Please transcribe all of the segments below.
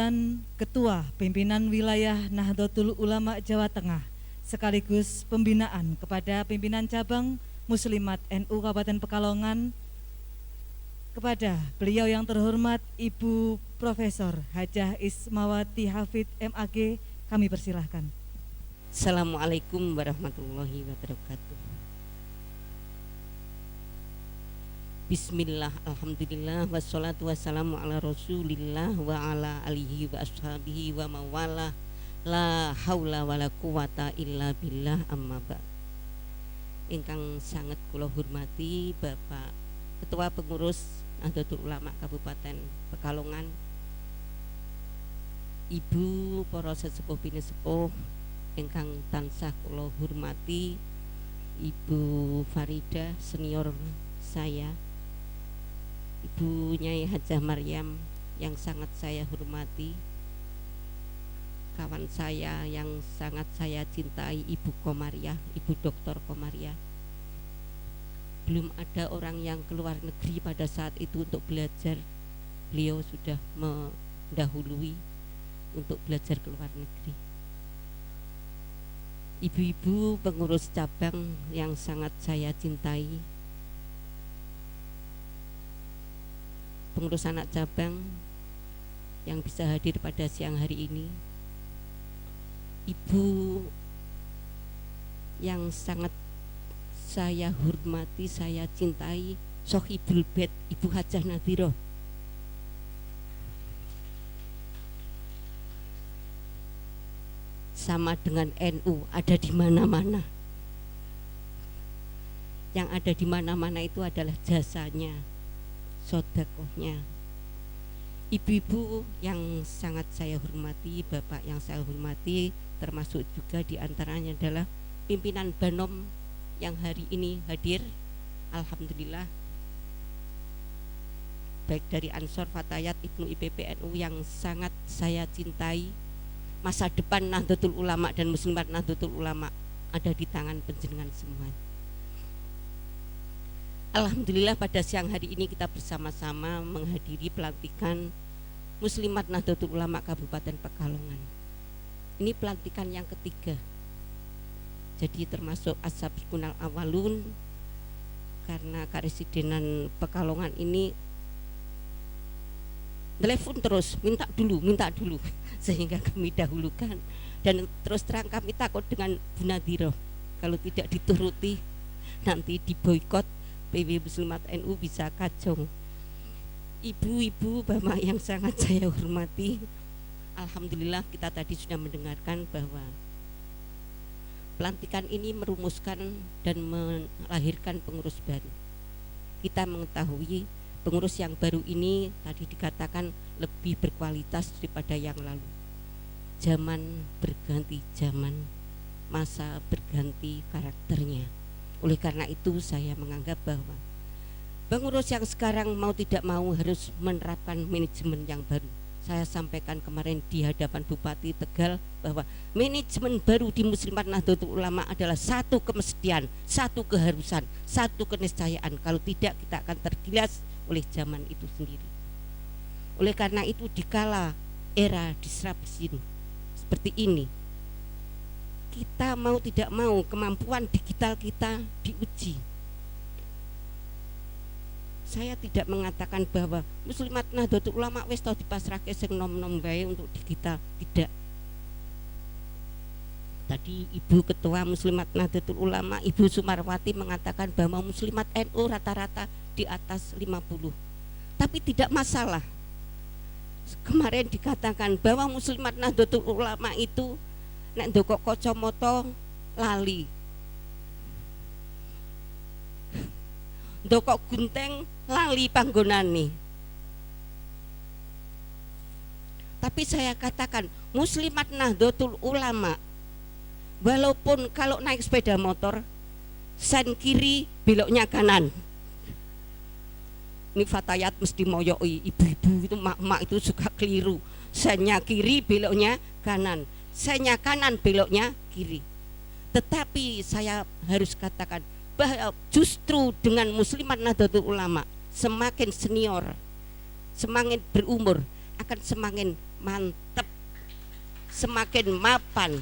dan Ketua Pimpinan Wilayah Nahdlatul Ulama Jawa Tengah sekaligus pembinaan kepada pimpinan cabang Muslimat NU Kabupaten Pekalongan, kepada beliau yang terhormat Ibu Profesor Hajah Ismawati Hafidh MAG, kami persilahkan. Assalamualaikum warahmatullahi wabarakatuh. Bismillah, alhamdulillah, wassalatu wassalamu ala rasulillah wa ala alihi wa ashabihi wa mawala. La haula wa la quwata illa billah, amma ba'd. Ingkang sangat kula hormati Bapak Ketua Pengurus Nahdlatul Ulama Kabupaten Pekalongan, Ibu para sesepuh bini sepuh ingkang tansah kula hormati, Ibu Farida senior saya, Ibu Nyai Hajah Maryam yang sangat saya hormati, kawan saya yang sangat saya cintai, Ibu Komariah, Ibu Dr. Komariah. Belum ada orang yang keluar negeri pada saat itu untuk belajar, beliau sudah mendahului untuk belajar ke luar negeri. Ibu-ibu pengurus cabang yang sangat saya cintai, pengurus anak cabang yang bisa hadir pada siang hari ini, ibu yang sangat saya hormati, saya cintai, Sohibul Bait, Ibu Hajah Nadhiroh. Sama dengan NU, ada di mana-mana. Yang ada di mana-mana itu adalah jasanya, sodakohnya. Ibu-ibu yang sangat saya hormati, bapak yang saya hormati, termasuk juga diantaranya adalah pimpinan Banom yang hari ini hadir, alhamdulillah, baik dari Ansor Fatayat Ibnu IPPNU yang sangat saya cintai. Masa depan Nahdlatul Ulama dan Muslimat Nahdlatul Ulama ada di tangan panjenengan semua. Alhamdulillah pada siang hari ini kita bersama-sama menghadiri pelantikan Muslimat Nahdlatul Ulama Kabupaten Pekalongan. Ini pelantikan yang ketiga. Jadi termasuk As-Sabiqunal Awalun, karena Karesidenan Pekalongan ini telepon terus, minta dulu sehingga kami dahulukan, dan terus terang kami takut dengan Bu Nadhiroh, kalau tidak dituruti nanti diboikot PW Muslimat NU bisa kacau. Ibu-ibu bapak yang sangat saya hormati, alhamdulillah kita tadi sudah mendengarkan bahwa pelantikan ini merumuskan dan melahirkan pengurus baru. Kita mengetahui pengurus yang baru ini tadi dikatakan lebih berkualitas daripada yang lalu. Zaman berganti zaman, masa berganti karakternya. Oleh karena itu saya menganggap bahwa pengurus yang sekarang mau tidak mau harus menerapkan manajemen yang baru. Saya sampaikan kemarin di hadapan Bupati Tegal bahwa manajemen baru di Muslimat Nahdlatul Ulama adalah satu kemestian, satu keharusan, satu keniscayaan. Kalau tidak kita akan tergilas oleh zaman itu sendiri. Oleh karena itu dikala era disrupsi seperti ini, kita mau tidak mau kemampuan digital kita diuji. Saya tidak mengatakan bahwa Muslimat Nahdlatul Ulama wis tau dipasrahke sing nom-nom bae untuk digital, tidak. Tadi Ibu Ketua Muslimat Nahdlatul Ulama, Ibu Sumarwati mengatakan bahwa Muslimat NU rata-rata di atas 50. Tapi tidak masalah. Kemarin dikatakan bahwa Muslimat Nahdlatul Ulama itu nek ndokok kacamata lali, ndokok gunting lali panggonane. Tapi saya katakan Muslimat Nahdlatul Ulama, walaupun kalau naik sepeda motor sen kiri beloknya kanan. Ini Fatayat mesti moyoi, ibu-ibu itu, mak-mak itu suka keliru. Sennya kiri beloknya kanan, sennya kanan beloknya kiri. Tetapi saya harus katakan bahwa justru dengan Muslimat Nahdlatul Ulama semakin senior, semakin berumur, akan semakin mantep, semakin mapan.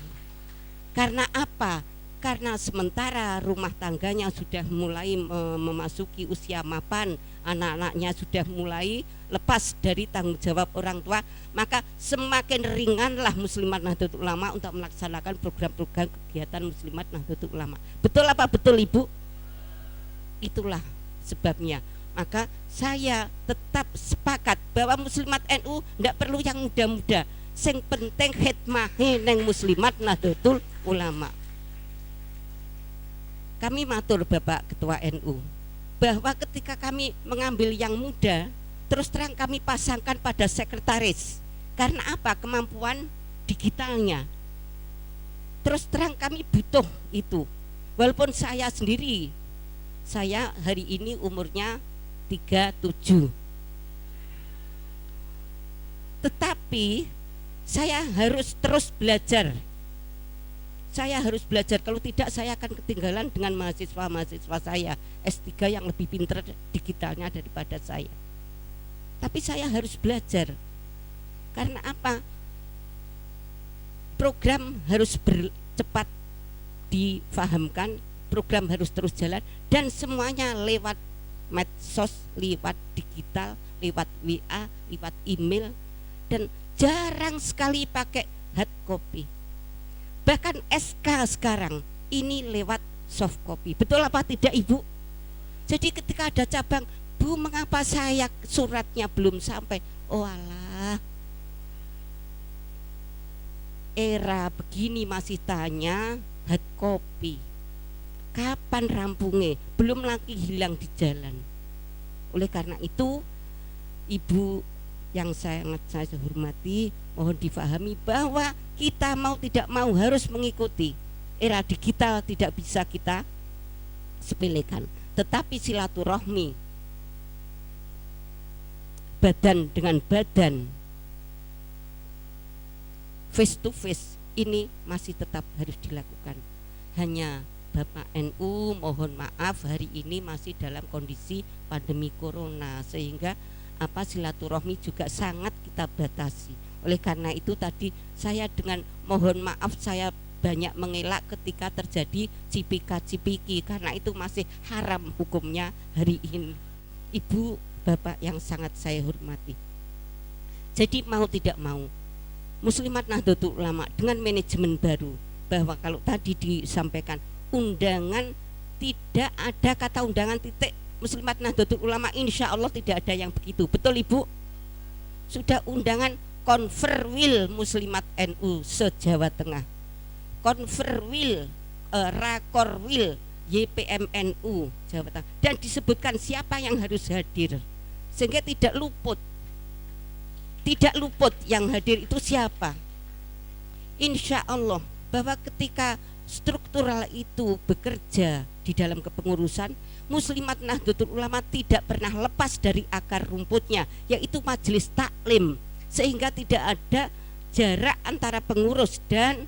Karena apa? Karena sementara rumah tangganya sudah mulai memasuki usia mapan, anak-anaknya sudah mulai lepas dari tanggung jawab orang tua, maka semakin ringanlah Muslimat Nahdlatul Ulama untuk melaksanakan program-program kegiatan Muslimat Nahdlatul Ulama. Betul apa betul Ibu? Itulah sebabnya. Maka saya tetap sepakat bahwa Muslimat NU tidak perlu yang muda-muda. Sing penting khidmahe neng Muslimat Nahdlatul Ulama. Kami matur Bapak Ketua NU bahwa ketika kami mengambil yang muda, terus terang kami pasangkan pada sekretaris. Karena apa? Kemampuan digitalnya. Terus terang kami butuh itu. Walaupun saya sendiri, saya hari ini umurnya 37. Tetapi saya harus terus belajar. Saya harus belajar, kalau tidak saya akan ketinggalan dengan mahasiswa-mahasiswa saya S3 yang lebih pintar digitalnya daripada saya. Tapi saya harus belajar. Karena apa? Program harus cepat difahamkan, program harus terus jalan, dan semuanya lewat medsos, lewat digital, lewat WA, lewat email, dan jarang sekali pakai hard copy. Bahkan SK sekarang ini lewat soft copy. Betul apa tidak Ibu? Jadi ketika ada cabang, Bu mengapa saya suratnya belum sampai? Oh alah, era begini masih tanya hard copy. Kapan rampungnya? Belum lagi hilang di jalan. Oleh karena itu Ibu yang saya hormati, mohon difahami bahwa kita mau tidak mau harus mengikuti era digital, tidak bisa kita sepelekan. Tetapi silaturahmi badan dengan badan, face to face, ini masih tetap harus dilakukan. Hanya Bapak NU mohon maaf hari ini masih dalam kondisi pandemi corona, sehingga silaturahmi juga sangat kita batasi. Oleh karena itu tadi saya dengan mohon maaf saya banyak mengelak ketika terjadi cipika-cipiki, karena itu masih haram hukumnya hari ini. Ibu Bapak yang sangat saya hormati, jadi mau tidak mau Muslimat Nahdlatul Ulama dengan manajemen baru, bahwa kalau tadi disampaikan undangan, tidak ada kata undangan titik. Muslimat Nahdlatul Ulama insya Allah tidak ada yang begitu. Betul Ibu? Sudah undangan konferwil Muslimat NU se-Jawa Tengah, konferwil, rakorwil YPMNU Jawa Tengah, dan disebutkan siapa yang harus hadir, sehingga tidak luput yang hadir itu siapa. Insya Allah bahwa ketika struktural itu bekerja di dalam kepengurusan, Muslimat Nahdlatul Ulama tidak pernah lepas dari akar rumputnya, yaitu majelis taklim, sehingga tidak ada jarak antara pengurus dan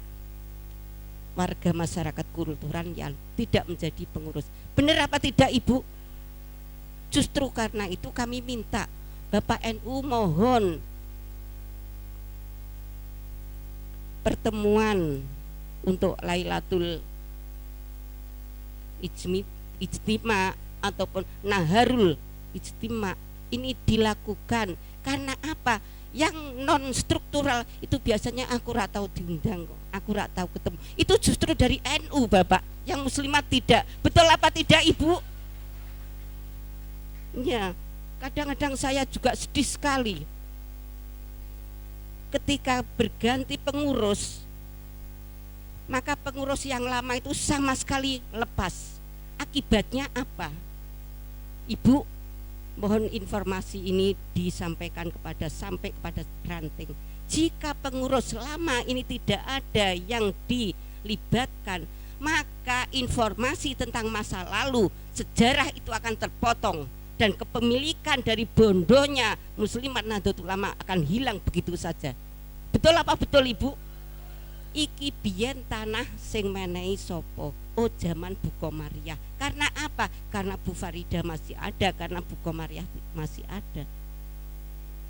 warga masyarakat kulturan yang tidak menjadi pengurus. Benar apa tidak Ibu? Justru karena itu kami minta Bapak NU mohon pertemuan untuk Lailatul Ijtima ataupun Naharul Ijtima ini dilakukan. Karena apa? Yang non struktural itu biasanya aku rak tahu diundang kok, aku rak tahu ketemu. Itu justru dari NU Bapak, yang muslimat tidak. Betul apa tidak Ibu? Ya, kadang-kadang saya juga sedih sekali ketika berganti pengurus, maka pengurus yang lama itu sama sekali lepas. Akibatnya apa? Ibu, mohon informasi ini disampaikan sampai kepada ranting. Jika pengurus lama ini tidak ada yang dilibatkan, maka informasi tentang masa lalu, sejarah itu akan terpotong, dan kepemilikan dari bondonya Muslimat Nahdlatul Ulama akan hilang begitu saja. Betul apa betul Ibu? Iki biyen tanah sing menehi sopo? Oh, zaman Bu Komariah. Karena apa? Karena Bu Farida masih ada, karena Bu Komariah masih ada.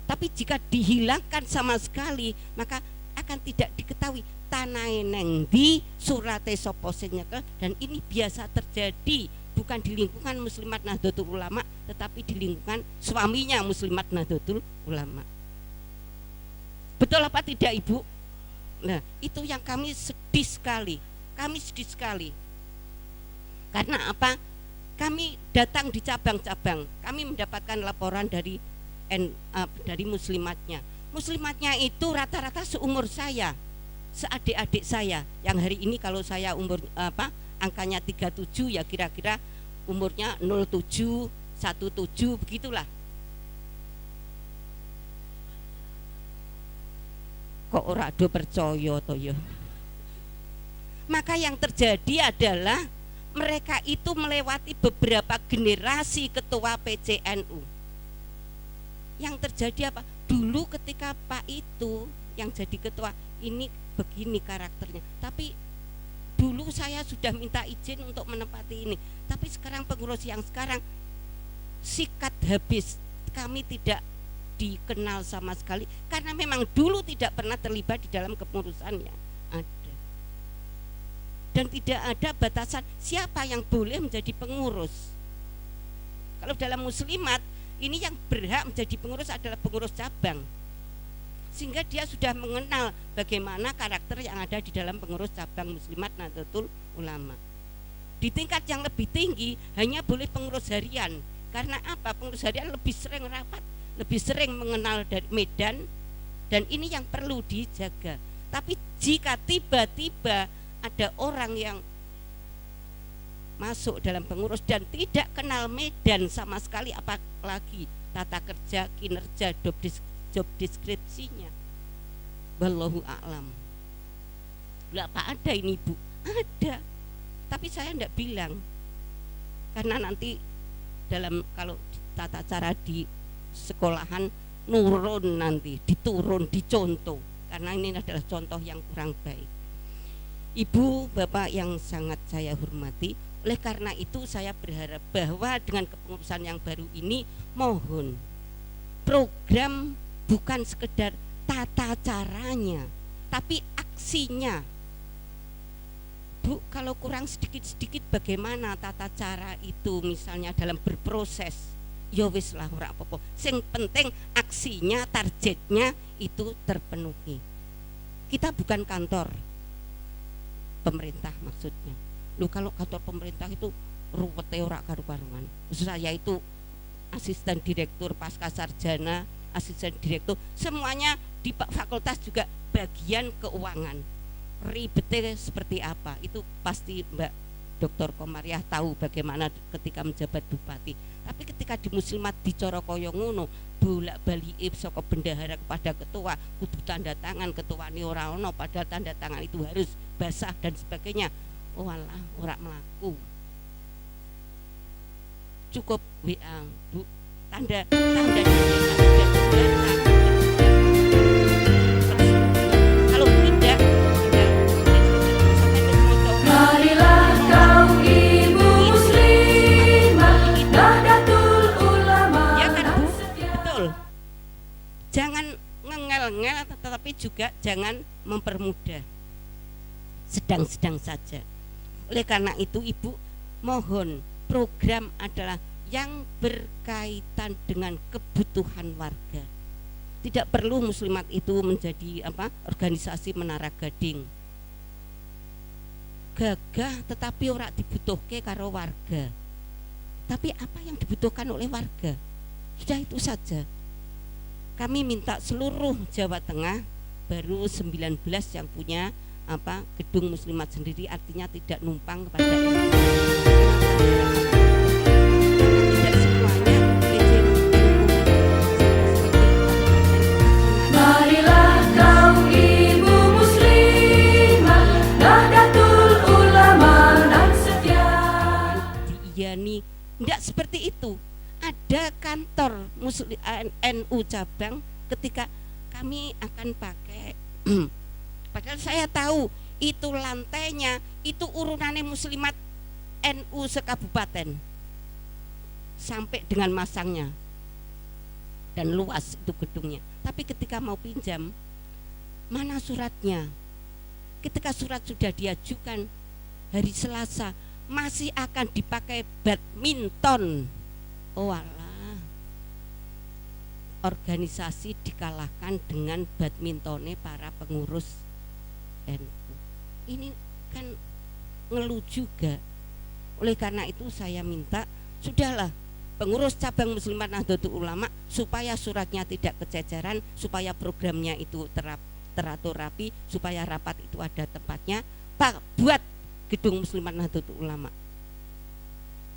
Tapi jika dihilangkan sama sekali, maka akan tidak diketahui tanahe neng di surate sapa sing nyekel. Dan ini biasa terjadi bukan di lingkungan Muslimat Nahdlatul Ulama, tetapi di lingkungan suaminya Muslimat Nahdlatul Ulama. Betul apa tidak, Ibu? Nah, itu yang kami sedih sekali. Kami sedih sekali. Karena apa? Kami datang di cabang-cabang, kami mendapatkan laporan dari muslimatnya. Muslimatnya itu rata-rata seumur saya, seadik-adik saya. Yang hari ini kalau saya umur angkanya 37, ya kira-kira umurnya 07, 17 begitulah. Kok ora do percaya to ya? Maka yang terjadi adalah mereka itu melewati beberapa generasi ketua PCNU. Yang terjadi apa? Dulu ketika Pak itu yang jadi ketua, ini begini karakternya. Tapi dulu saya sudah minta izin untuk menempati ini. Tapi sekarang pengurus yang sekarang sikat habis. Kami tidak dikenal sama sekali karena memang dulu tidak pernah terlibat di dalam kepengurusannya. Ada. Dan tidak ada batasan siapa yang boleh menjadi pengurus. Kalau dalam muslimat, ini yang berhak menjadi pengurus adalah pengurus cabang. Sehingga dia sudah mengenal bagaimana karakter yang ada di dalam pengurus cabang Muslimat Nahdlatul Ulama. Di tingkat yang lebih tinggi hanya boleh pengurus harian. Karena apa? Pengurus harian lebih sering rapat, lebih sering mengenal dari medan, dan ini yang perlu dijaga. Tapi jika tiba-tiba ada orang yang masuk dalam pengurus dan tidak kenal medan sama sekali, apalagi tata kerja, kinerja, job deskripsinya, wallahu a'lam. Lah apa ada ini, Bu? Ada. Tapi saya tidak bilang. Karena nanti dalam kalau tata cara di sekolahan nurun, nanti diturun, dicontoh. Karena ini adalah contoh yang kurang baik. Ibu, Bapak yang sangat saya hormati, oleh karena itu saya berharap bahwa dengan kepengurusan yang baru ini, mohon program bukan sekedar tata caranya, tapi aksinya. Bu, kalau kurang sedikit-sedikit bagaimana tata cara itu, misalnya dalam berproses, ya wis lah ora apa-apa. Sing penting aksinya, targetnya itu terpenuhi. Kita bukan kantor pemerintah maksudnya. Lu kalau kantor pemerintah itu ruwete ora karu-karuan. Saya itu asisten direktur pasca sarjana, asisten direktur, semuanya di fakultas juga bagian keuangan. Ribetnya seperti apa? Itu pasti Mbak Dr. Komariah tahu bagaimana ketika menjabat bupati. Tapi ketika di muslimat dicara kaya ngono, bolak-balik saka bendahara kepada ketua, kudu tanda tangan, ketuane ora ono padahal tanda tangan itu harus basah dan sebagainya. Oh alah, ora mlaku. Cukup WA, Bu, tanda kalau tidak marilah kaum ibu muslimah Nahdlatul Ulama. Ya kan, Bu? Betul. Jangan ngengel-ngel, tetapi juga jangan mempermudah. Sedang-sedang saja. Oleh karena itu Ibu, mohon program adalah yang berkaitan dengan kebutuhan warga. Tidak perlu muslimat itu menjadi organisasi menara gading. Gagah tetapi ora dibutuhke karo warga. Tapi apa yang dibutuhkan oleh warga? Sudah itu saja. Kami minta seluruh Jawa Tengah, baru 19 yang punya gedung muslimat sendiri, artinya tidak numpang kepada tidak semuanya Marilah kaum ibu muslimah Nahdlatul Ulama dan setia diiyani. Tidak seperti itu. Ada kantor NU cabang ketika kami akan pakai padahal saya tahu itu lantainya itu urunannya muslimat NU sekabupaten sampai dengan masangnya. dan luas itu gedungnya. Tapi ketika mau pinjam, mana suratnya? Ketika surat sudah diajukan hari Selasa, masih akan dipakai badminton. Oh alah, organisasi dikalahkan dengan badmintonnya para pengurus NU. Ini kan ngeluh juga. Oleh karena itu saya minta, sudahlah pengurus cabang Muslimat Nahdlatul Ulama, supaya suratnya tidak kececeran, supaya programnya itu teratur rapi, supaya rapat itu ada tempatnya, Pak, buat gedung Muslimat Nahdlatul Ulama.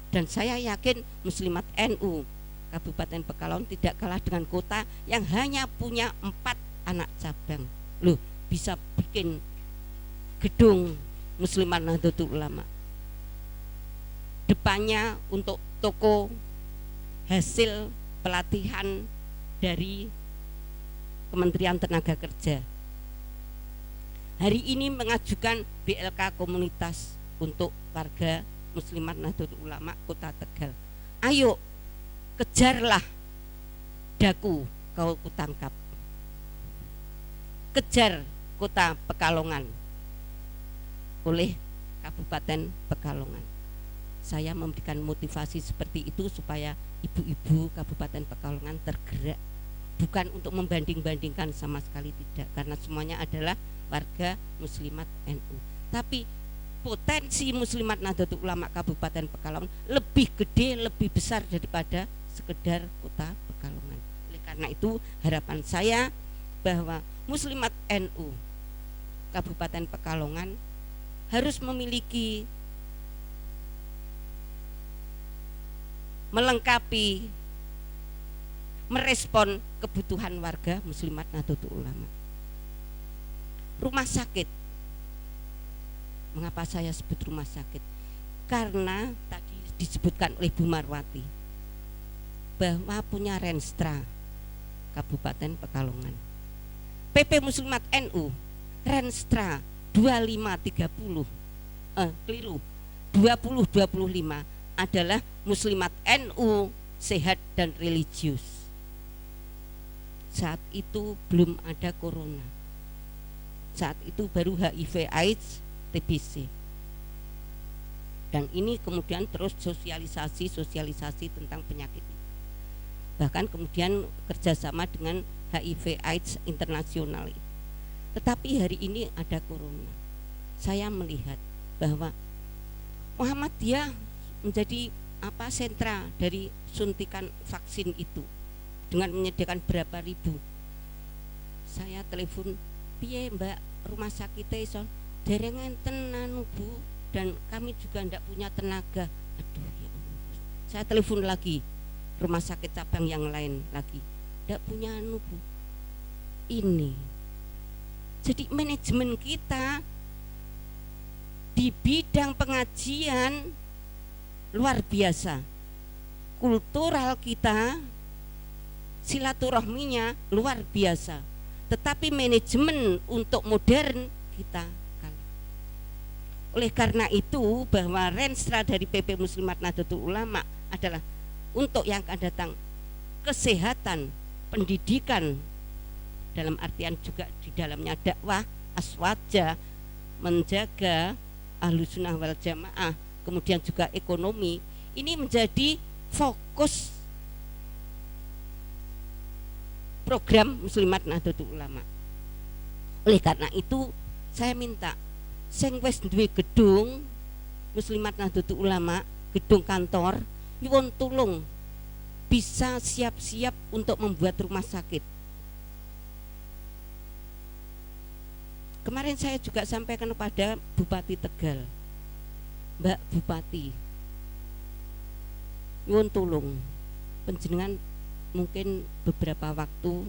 Dan saya yakin Muslimat NU Kabupaten Pekalongan tidak kalah dengan kota yang hanya punya 4 anak cabang. Loh, bisa bikin gedung Muslimat Nahdlatul Ulama. Depannya untuk toko hasil pelatihan dari Kementerian Tenaga Kerja. Hari ini mengajukan BLK komunitas untuk warga Muslimat Nahdlatul Ulama Kota Tegal. Ayo kejarlah daku kau kutangkap. Kejar Kota Pekalongan oleh Kabupaten Pekalongan. Saya memberikan motivasi seperti itu supaya ibu-ibu Kabupaten Pekalongan tergerak, bukan untuk membanding-bandingkan, sama sekali tidak, karena semuanya adalah warga Muslimat NU. Tapi potensi Muslimat Nahdlatul Ulama Kabupaten Pekalongan lebih gede, lebih besar daripada sekedar Kota Pekalongan. Oleh karena itu harapan saya bahwa Muslimat NU Kabupaten Pekalongan harus memiliki, melengkapi, merespon kebutuhan warga Muslimat Nahdlatul Ulama. Rumah sakit. Mengapa saya sebut rumah sakit? Karena tadi disebutkan oleh Bu Marwati bahwa punya Renstra Kabupaten Pekalongan. PP Muslimat NU Renstra 2530 keliru 2025 adalah Muslimat NU sehat dan religius. Saat itu belum ada corona. Saat itu baru HIV AIDS TBC. Dan ini kemudian terus sosialisasi tentang penyakit ini. Bahkan kemudian kerjasama dengan HIV AIDS internasional. Tetapi hari ini ada corona. Saya melihat bahwa Muhammadiyah menjadi sentra dari suntikan vaksin itu dengan menyediakan berapa ribu. Saya telepon, piye Mbak, rumah sakitnya iso dereng enten anu Bu, dan kami juga ndak punya tenaga. Aduh ya Allah. Saya telepon lagi rumah sakit cabang yang lain lagi, ndak punya anu Bu. Ini jadi manajemen kita di bidang pengajian luar biasa, kultural kita, silaturahminya luar biasa, tetapi manajemen untuk modern kita kalah. Oleh karena itu bahwa Renstra dari PP Muslimat Nahdlatul Ulama adalah untuk yang akan datang kesehatan, pendidikan, dalam artian juga di dalamnya dakwah, aswaja, menjaga Ahlus Sunnah wal Jamaah, kemudian juga ekonomi. Ini menjadi fokus program Muslimat Nahdlatul Ulama. Oleh karena itu saya minta sing wis duwe gedung Muslimat Nahdlatul Ulama, gedung kantor, nyuwun tulung bisa siap-siap untuk membuat rumah sakit. Kemarin saya juga sampaikan kepada Bupati Tegal, Mbak Bupati, nyuwun tulung panjenengan mungkin beberapa waktu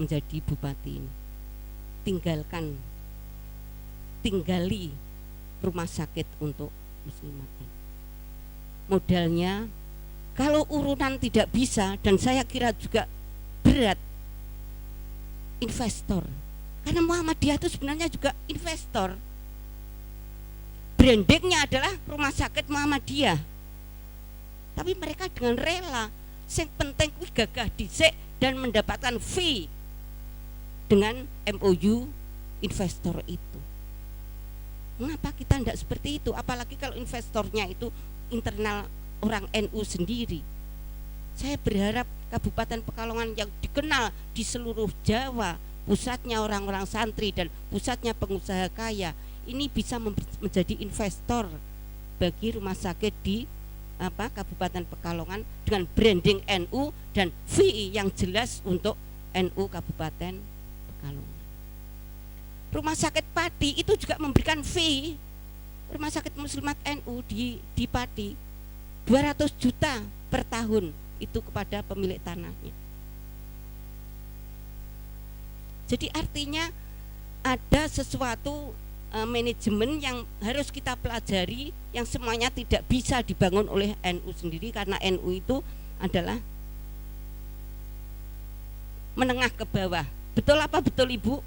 menjadi bupati ini, tinggali rumah sakit untuk muslimat. Modalnya kalau urunan tidak bisa, dan saya kira juga berat, investor. Karena Muhammadiyah itu sebenarnya juga investor. Brandingnya adalah rumah sakit Muhammadiyah. Tapi mereka dengan rela, sing penting kuwi gagah dhisik dan mendapatkan fee dengan MOU investor itu. Mengapa kita tidak seperti itu? Apalagi kalau investornya itu internal orang NU sendiri. Saya berharap Kabupaten Pekalongan yang dikenal di seluruh Jawa, pusatnya orang-orang santri dan pusatnya pengusaha kaya, ini bisa menjadi investor bagi rumah sakit di Kabupaten Pekalongan dengan branding NU dan fee yang jelas untuk NU Kabupaten Pekalongan. Rumah sakit Pati itu juga memberikan fee. Rumah sakit Muslimat NU di Pati 200 juta per tahun itu kepada pemilik tanahnya. Jadi artinya ada sesuatu manajemen yang harus kita pelajari, yang semuanya tidak bisa dibangun oleh NU sendiri, karena NU itu adalah menengah ke bawah. Betul apa betul Ibu?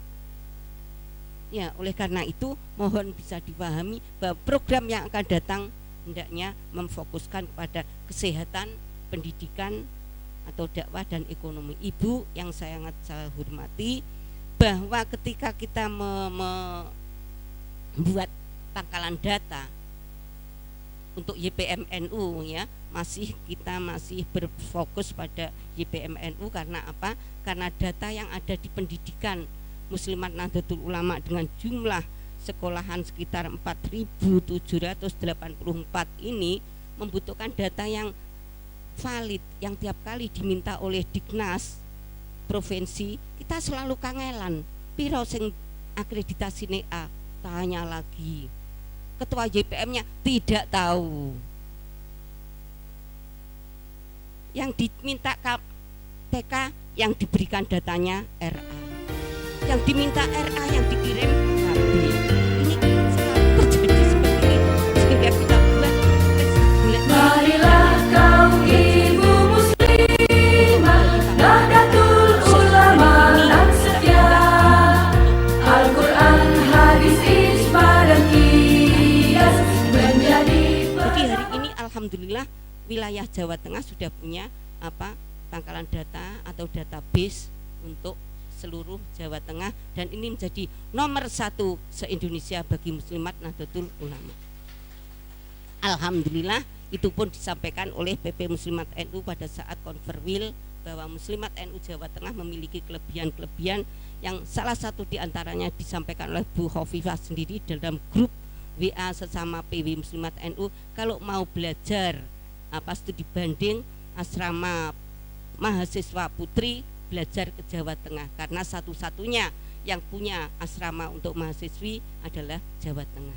Ya, oleh karena itu mohon bisa dipahami bahwa program yang akan datang hendaknya memfokuskan kepada kesehatan, pendidikan atau dakwah dan ekonomi. Ibu yang saya sangat hormati, bahwa ketika kita membuat pangkalan data untuk YPMNU ya, kita masih berfokus pada YPMNU karena apa? Karena data yang ada di pendidikan Muslimat Nahdlatul Ulama dengan jumlah sekolahan sekitar 4.784 ini membutuhkan data yang valid, yang tiap kali diminta oleh Dignas provinsi kita selalu kangelan. Piro sing akreditasi NEA, tanya lagi. Ketua JPM-nya tidak tahu. Yang diminta KPK, yang diberikan datanya RA. Yang diminta RA, yang dikirim KB. Ini selalu terjadi seperti itu. Sehingga kita buat Marilah kaum ibu muslimah, Nahdlatul Ulama dan setia, Al-Quran, hadis, ijma dan qiyas menjadi. Jadi hari ini alhamdulillah wilayah Jawa Tengah sudah punya pangkalan data atau database untuk seluruh Jawa Tengah, dan ini menjadi nomor 1 se-Indonesia bagi Muslimat Nahdlatul Ulama. Alhamdulillah itu pun disampaikan oleh PP Muslimat NU pada saat konferwil bahwa Muslimat NU Jawa Tengah memiliki kelebihan-kelebihan yang salah satu diantaranya disampaikan oleh Bu Khofifah sendiri dalam grup WA sesama PW Muslimat NU. Kalau mau belajar studi banding asrama mahasiswa putri belajar ke Jawa Tengah, karena satu-satunya yang punya asrama untuk mahasiswi adalah Jawa Tengah.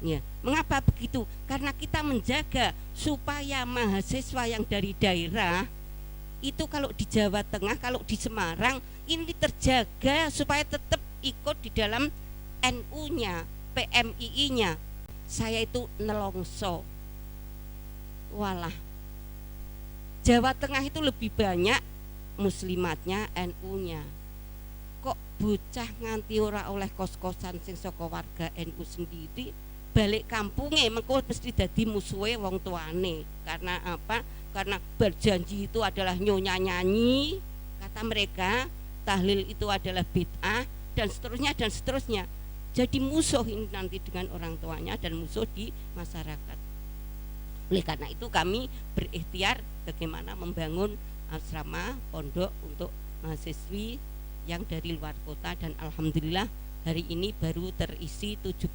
Ya, mengapa begitu? Karena kita menjaga supaya mahasiswa yang dari daerah itu kalau di Jawa Tengah, kalau di Semarang ini terjaga supaya tetap ikut di dalam NU-nya, PMII-nya. Saya itu nelongso. Walah, Jawa Tengah itu lebih banyak muslimatnya, NU-nya. Kok bocah nganti ora oleh kos-kosan sing saka warga NU sendiri, balik kampungnya mengko mesti dadi musuhe wong tuane. Karena apa? Karena berjanji itu adalah nyonya nyanyi, kata mereka, tahlil itu adalah bid'ah dan seterusnya dan seterusnya. Jadi musuh ini nanti dengan orang tuanya dan musuh di masyarakat. Oleh karena itu kami berikhtiar bagaimana membangun asrama pondok untuk mahasiswi yang dari luar kota, dan alhamdulillah hari ini baru terisi 72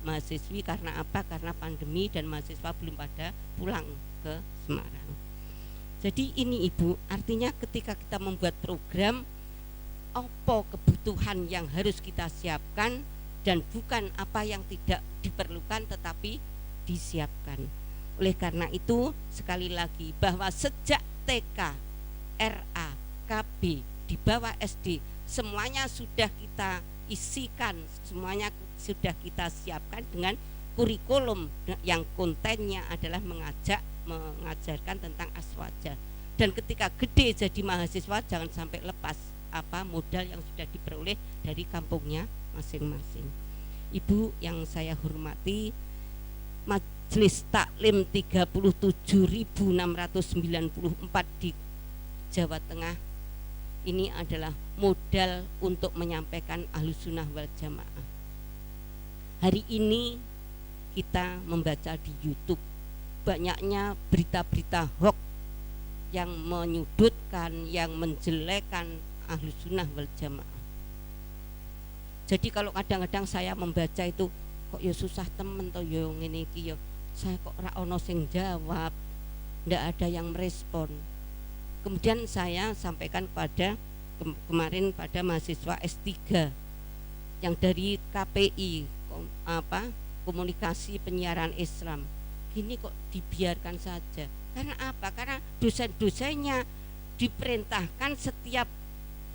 mahasiswi. Karena apa? Karena pandemi dan mahasiswa belum pada pulang ke Semarang. Jadi ini Ibu, artinya ketika kita membuat program, apa kebutuhan yang harus kita siapkan dan bukan apa yang tidak diperlukan tetapi disiapkan. Oleh karena itu sekali lagi bahwa sejak TK, RA, KB, di bawah SD semuanya sudah kita isikan, semuanya sudah kita siapkan dengan kurikulum yang kontennya adalah mengajarkan tentang aswaja. Dan ketika gede jadi mahasiswa jangan sampai lepas modal yang sudah diperoleh dari kampungnya masing-masing. Ibu yang saya hormati, Majelis Taklim 37.694 di Jawa Tengah ini adalah modal untuk menyampaikan Ahlussunnah wal Jamaah. Hari ini kita membaca di YouTube banyaknya berita-berita hoax yang menyudutkan, yang menjelekkan Ahlussunnah wal Jamaah. Jadi kalau kadang-kadang saya membaca itu kok ya susah temen toh yo ngene iki yo, saya kok ora ono sing jawab, ndak ada yang merespon. Kemudian saya sampaikan pada kemarin pada mahasiswa S3 yang dari KPI Komunikasi Penyiaran Islam. Gini kok dibiarkan saja. Karena apa? Karena dosen-dosennya diperintahkan setiap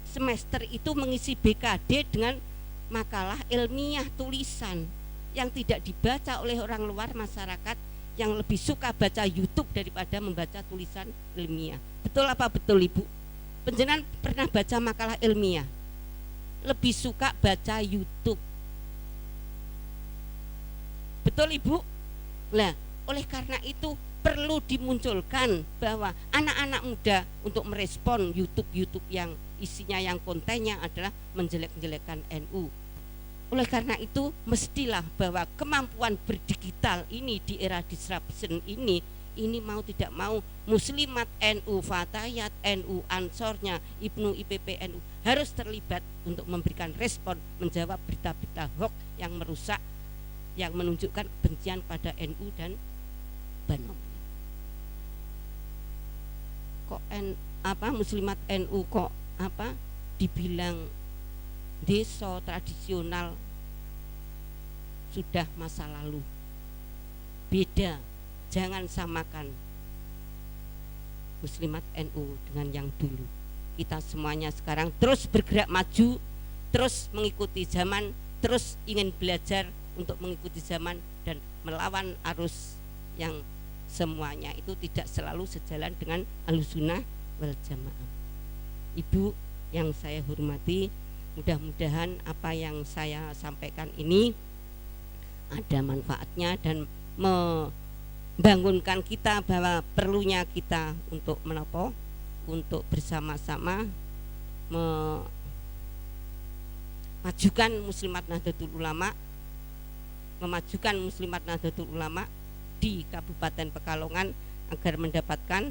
semester itu mengisi BKD dengan makalah ilmiah tulisan yang tidak dibaca oleh orang luar masyarakat yang lebih suka baca YouTube daripada membaca tulisan ilmiah. Betul apa betul Ibu? Panjenengan pernah baca makalah ilmiah? Lebih suka baca YouTube. Betul Ibu? Nah, oleh karena itu perlu dimunculkan bahwa anak-anak muda untuk merespon YouTube yang isinya, yang kontennya adalah menjelek-jelekan NU. Oleh karena itu mestilah bahwa kemampuan berdigital ini di era disruption ini mau tidak mau Muslimat NU, Fatayat NU, Ansornya, Ibnu IPP NU harus terlibat untuk memberikan respon, menjawab berita-berita hoax yang merusak, yang menunjukkan kebencian pada NU dan banomnya. Kok Muslimat NU kok dibilang desa tradisional, sudah masa lalu. Beda, jangan samakan Muslimat NU dengan yang dulu. Kita semuanya sekarang terus bergerak maju, terus mengikuti zaman, terus ingin belajar untuk mengikuti zaman dan melawan arus yang semuanya itu tidak selalu sejalan dengan Ahlussunnah wal Jamaah. Ibu yang saya hormati, mudah-mudahan apa yang saya sampaikan ini ada manfaatnya dan membangunkan kita bahwa perlunya kita untuk menopo, untuk bersama-sama memajukan Muslimat Nahdlatul Ulama, memajukan Muslimat Nahdlatul Ulama di Kabupaten Pekalongan agar mendapatkan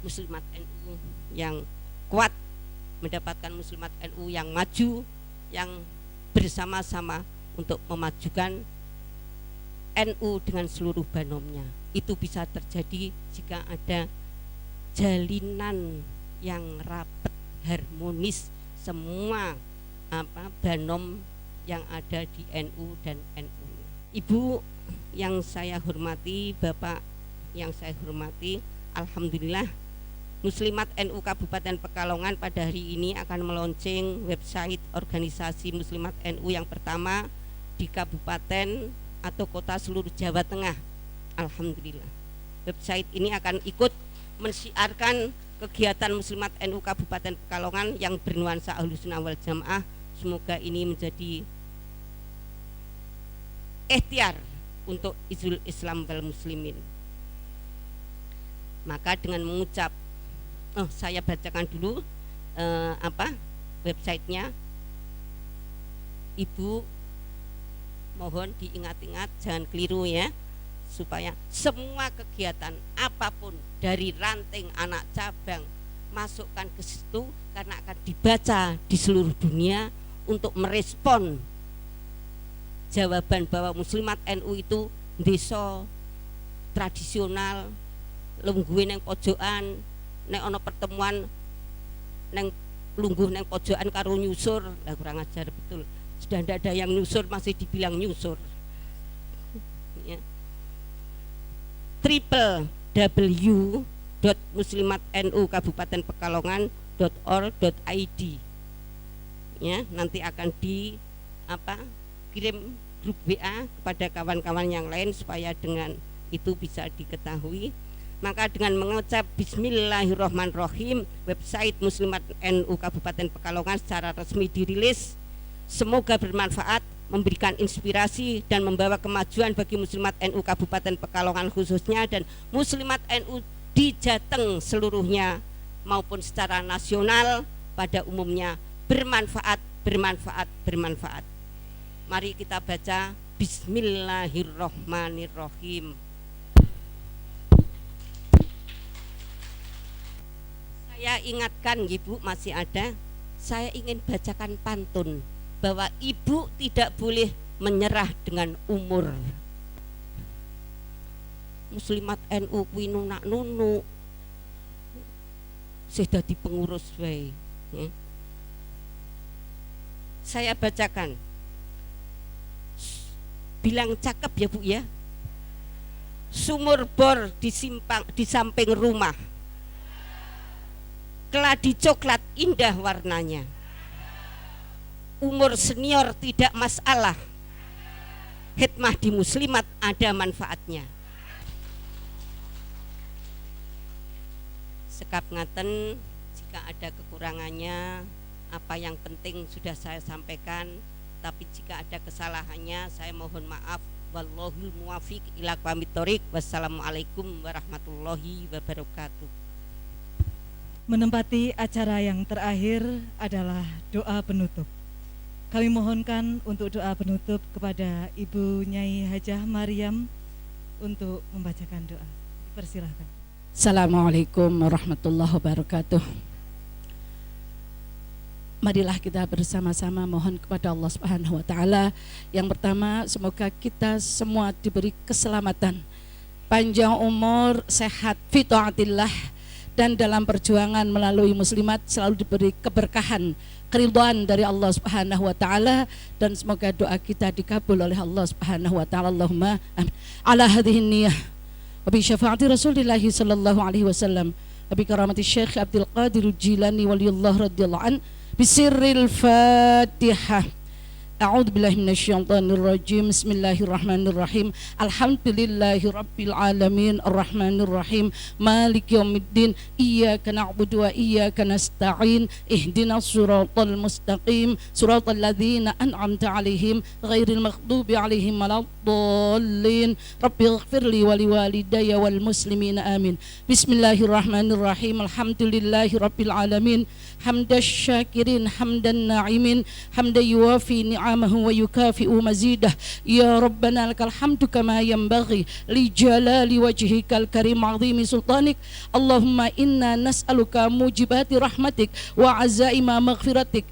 Muslimat NU yang kuat, mendapatkan Muslimat NU yang maju, yang bersama-sama untuk memajukan NU dengan seluruh banomnya. Itu bisa terjadi jika ada jalinan yang rapat, harmonis semua banom yang ada di NU dan NU. Ibu yang saya hormati, Bapak yang saya hormati, alhamdulillah Muslimat NU Kabupaten Pekalongan pada hari ini akan meluncing website organisasi Muslimat NU yang pertama di kabupaten atau kota seluruh Jawa Tengah. Alhamdulillah. Website ini akan ikut mensiarkan kegiatan Muslimat NU Kabupaten Pekalongan yang bernuansa Ahlussunnah wal Jamaah. Semoga ini menjadi ikhtiar untuk izul Islam wal Muslimin. Maka dengan mengucap, saya bacakan dulu websitenya. Ibu mohon diingat-ingat, jangan keliru ya, supaya semua kegiatan apapun dari ranting anak cabang masukkan ke situ karena akan dibaca di seluruh dunia untuk merespon jawaban bahwa Muslimat NU itu desa tradisional, lungguhe neng pojokan, nek ono pertemuan neng lungguh neng pojokan karo nyusur, lah kurang ajar betul. Sudah tidak ada yang nyusur masih dibilang nyusur. Ya. www.muslimatnu-kabupaten-pekalongan.or.id. Ya, nanti akan kirim grup WA kepada kawan-kawan yang lain supaya dengan itu bisa diketahui. Maka dengan mengucap Bismillahirrahmanirrahim, website Muslimat NU Kabupaten Pekalongan secara resmi dirilis. Semoga bermanfaat, memberikan inspirasi dan membawa kemajuan bagi Muslimat NU Kabupaten Pekalongan khususnya dan Muslimat NU di Jateng seluruhnya maupun secara nasional pada umumnya bermanfaat, bermanfaat, bermanfaat. Mari kita baca Bismillahirrohmanirrohim. Saya ingatkan Ibu, masih ada, saya ingin bacakan pantun bahwa ibu tidak boleh menyerah dengan umur. Muslimat NU kuwi nunak nunu sih dadi pengurus wae. Saya bacakan. Bilang cakep ya Bu ya. Sumur bor di samping rumah. Keladi coklat indah warnanya. Umur senior tidak masalah. Khidmah di muslimat ada manfaatnya. Sekap ngaten, jika ada kekurangannya, apa yang penting sudah saya sampaikan, tapi jika ada kesalahannya saya mohon maaf. Wallahul muwafiq ila aqwamit thoriq. Wassalamualaikum warahmatullahi wabarakatuh. Menempati acara yang terakhir adalah doa penutup. Kami mohonkan untuk doa penutup kepada Ibu Nyai Hajah Maryam untuk membacakan doa. Persilahkan. Assalamualaikum warahmatullahi wabarakatuh. Marilah kita bersama-sama mohon kepada Allah Subhanahu wa taala. Yang pertama, semoga kita semua diberi keselamatan, panjang umur, sehat, fi taatillah, dan dalam perjuangan melalui muslimat selalu diberi keberkahan, keridhaan dari Allah Subhanahu wa taala, dan semoga doa kita dikabul oleh Allah Subhanahu wa taala. Allahumma amin. Ala hadhihi niyah wa bi syafaati Rasulillah sallallahu alaihi wasallam wa bi karamati Syekh Abdul Qadir Jilani waliyullah radhiyallahu an bisirril Fatihah. A'udzu billahi minasyaitonir rajim. Bismillahirrahmanirrahim. Alhamdulillahi rabbil alamin arrahmanir rahim maliki yaumiddin iyyaka na'budu wa iyyaka nasta'in ihdinas siratal mustaqim siratal ladzina an'amta 'alaihim ghairil maghdubi 'alaihim waladdallin. Rabbighfirli wa liwalidayya wal muslimina amin. Bismillahirrahmanirrahim. Alhamdulillahi rabbil alamin hamdash syakirin hamdan na'imin hamdan yuwafi ni'amahu wa yukafi'u mazidah. Ya Rabbana lakal hamdu kama yanbaghi li jalali wajhikal karim 'azimi sultanik. Allahumma inna nas'aluka mujibati rahmatik wa azaima maghfiratik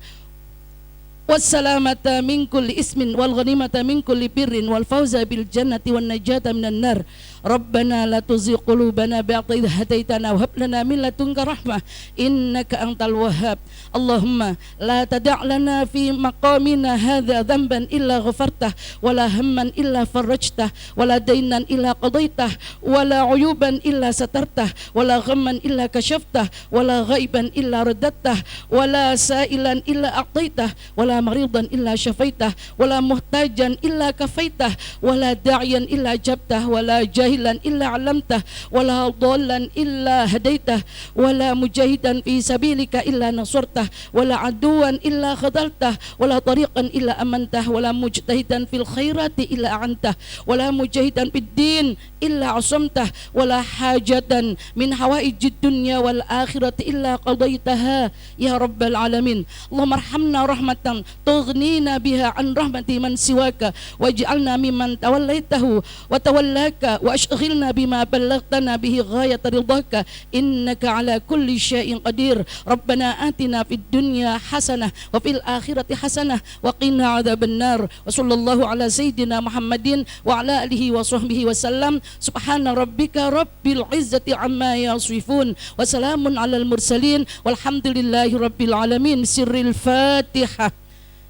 wassalamata min kulli ismin wal ghanimata min kulli birrin wal fawza bil jannati wan najata minan nar. Rabbana la tuzigh qulubana ba'da idh hadaitana wa hab lana min ladunka rahmah innaka antal wahhab. Allahumma la tada' lana fi maqamina hadza dhanban illa ghafartah wa la hamman illa farajtah wa la daynan illa qadaitah wa la 'uyuban illa satartah wa la ghamman illa kashaftah wa la ghaiban illa raddattah wa la sa'ilan illa a'taitah wa la maridan illa syafaitah wa la muhtajan illa kafaitah wa la da'iyan illa jabtah wa la jahilan illa 'allamtah wa la dhallan illa hadaitah wa la mujahidan fi sabilika illa nasartah wa la aduwan illa khadaltah wa la tariqan illa amantah wa la mujtahidan fil khairati illa a'antah wa la mujahidan fid din illa 'asamtah wa la hajatan min hawaijid dunya wal akhirati illa qadaitaha ya rabbal alamin. Allahumma arhamna rahmatan tughnina biha an rahmati man siwaka waj'alna mimman tawallaitahu wa tawallaka wa ashghilna bima ballaghtana bihi ghayat ridhaka innaka ala kulli syai'in qadir. Rabbana atina fid dunya hasanah wa fil akhirati hasanah wa qina adzabannar. Wa sallallahu ala sayyidina Muhammadin wa ala alihi wa sahbihi wasallam. Subhana rabbika rabbil izzati amma yasifun wa salamun alal mursalin walhamdulillahi rabbil alamin. Sirril Fatihah.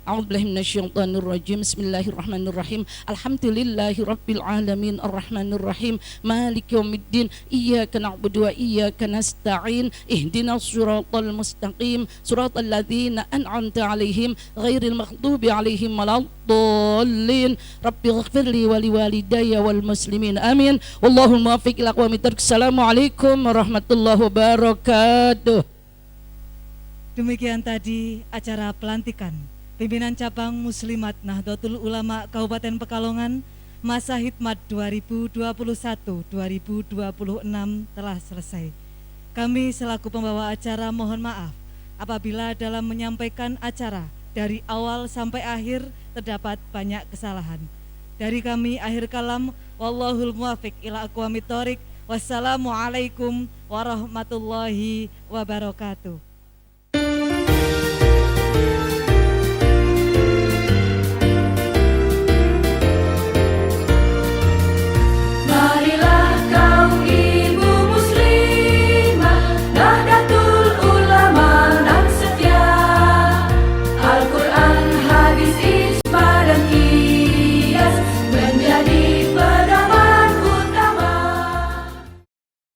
A'udzubillahi minasyaitonir rajim. Bismillahirrahmanirrahim. Alhamdulillahi rabbil alamin arrahmanir rahim maliki yaumiddin iyyaka na'budu wa iyyaka nasta'in ihdinas siratal mustaqim siratal ladzina an'amta 'alaihim ghairil maghdubi 'alaihim waladdallin. Rabbighfirli wa liwalidayya wal muslimin amin. Wallahul muwaffiq ila aqwamit thoriq. Assalamualaikum warahmatullahi wabarakatuh. Demikian tadi acara pelantikan Pimpinan Cabang Muslimat Nahdlatul Ulama Kabupaten Pekalongan masa hikmat 2021-2026 telah selesai. Kami selaku pembawa acara mohon maaf apabila dalam menyampaikan acara dari awal sampai akhir terdapat banyak kesalahan. Dari kami akhir kalam, wallahul muwafiq ila aqwamit thoriq. Wassalamualaikum warahmatullahi wabarakatuh.